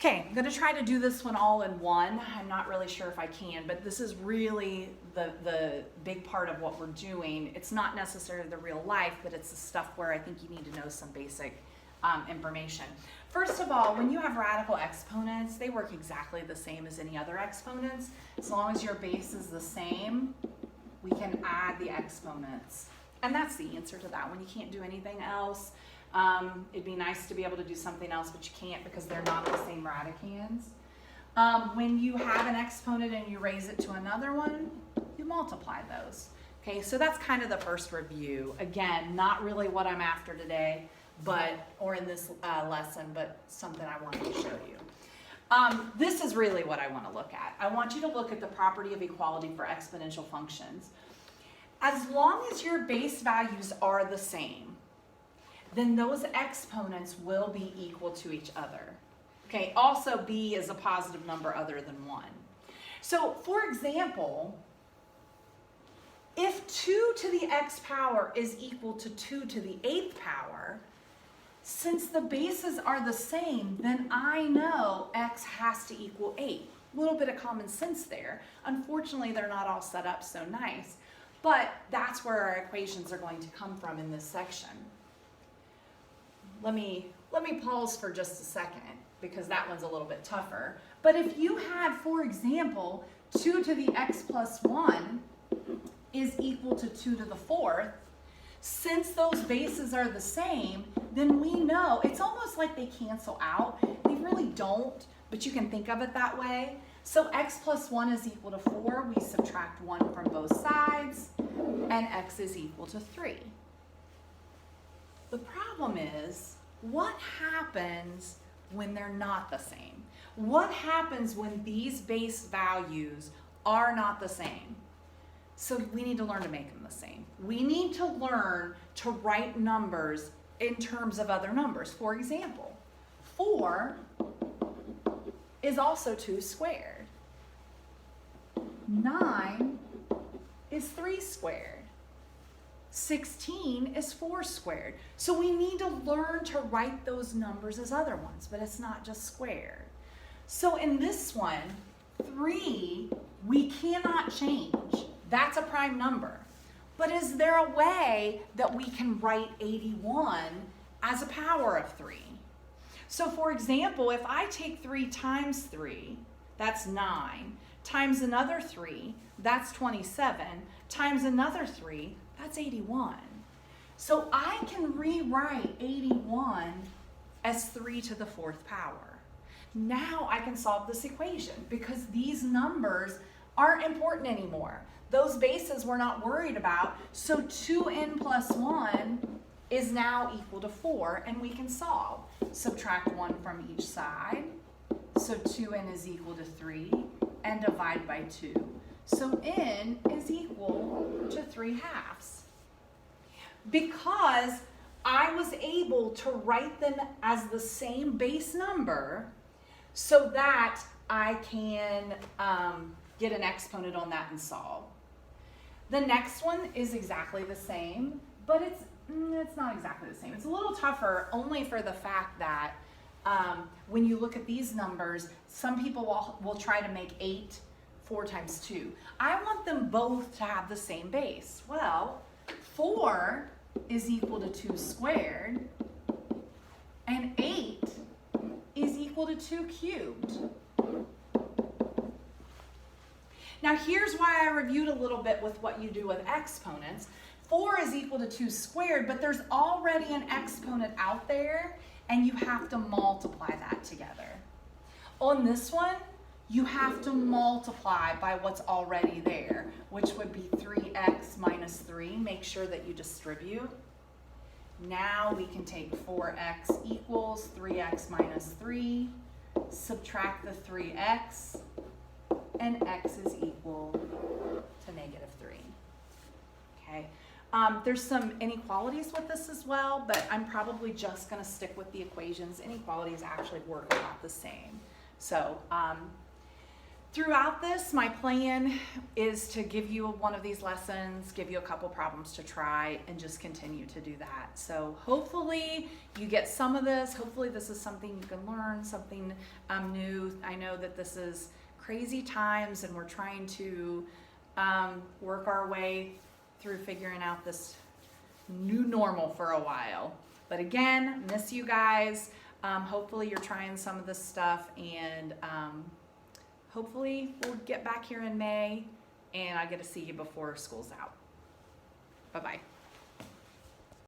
Okay, I'm gonna try to do this one all in one. I'm not really sure if I can, but this is really the big part of what we're doing. It's not necessarily the real life, but it's the stuff where I think you need to know some basic information. First of all, when you have radical exponents, they work exactly the same as any other exponents. As long as your base is the same, we can add the exponents. And that's the answer to that one. You can't do anything else. It'd be nice to be able to do something else, but you can't because they're not the same radicands. When you have an exponent and you raise it to another one, you multiply those. Okay, so that's kind of the first review. Again, not really what I'm after today, or in this lesson, but something I wanted to show you. This is really what I want to look at. I want you to look at the property of equality for exponential functions. As long as your base values are the same, then those exponents will be equal to each other. Okay, also b is a positive number other than 1. So for example, if 2 to the x power is equal to 2 to the 8th power, since the bases are the same, then I know x has to equal 8. A little bit of common sense there. Unfortunately, they're not all set up so nice, but that's where our equations are going to come from in this section. Let me pause for just a second because that one's a little bit tougher. But if you had, for example, 2 to the x plus 1 is equal to 2 to the 4th, since those bases are the same, then we know, it's almost like they cancel out. They really don't, but you can think of it that way. So x plus 1 is equal to 4. We subtract 1 from both sides, and x is equal to 3. The problem is, what happens when they're not the same? What happens when these base values are not the same? So we need to learn to make them the same. We need to learn to write numbers in terms of other numbers. For example, 4 is also 2 squared. 9 is 3 squared. 16 is 4 squared. So we need to learn to write those numbers as other ones, but it's not just squared. So in this one, 3, we cannot change. That's a prime number. But is there a way that we can write 81 as a power of 3? So for example, if I take 3 times 3, that's 9, times another 3, that's 27, times another 3, that's 81. So I can rewrite 81 as 3 to the 4th power. Now I can solve this equation because these numbers aren't important anymore. Those bases we're not worried about, so 2n plus 1 is now equal to 4, and we can solve. Subtract 1 from each side, so 2n is equal to 3, and divide by 2. So n is equal to 3/2. Because I was able to write them as the same base number so that I can get an exponent on that and solve. The next one is exactly the same, but it's not exactly the same. It's a little tougher only for the fact that when you look at these numbers, some people will try to make 8 4 times 2. I want them both to have the same base. Well, 4 is equal to 2 squared, and 8 is equal to 2 cubed. Now here's why I reviewed a little bit with what you do with exponents. 4 is equal to 2 squared, but there's already an exponent out there, and you have to multiply that together. On this one, you have to multiply by what's already there, which would be 3x minus 3. Make sure that you distribute. Now we can take 4x equals 3x minus 3, subtract the 3x, and x is equal to -3. Okay. There's some inequalities with this as well, but I'm probably just going to stick with the equations. Inequalities actually work about the same. So throughout this, my plan is to give you one of these lessons, give you a couple problems to try, and just continue to do that. So hopefully you get some of this. Hopefully this is something you can learn, something new. I know that this is crazy times, and we're trying to work our way through figuring out this new normal for a while. But again, miss you guys. Hopefully you're trying some of this stuff, and hopefully we'll get back here in May and I get to see you before school's out. Bye-bye.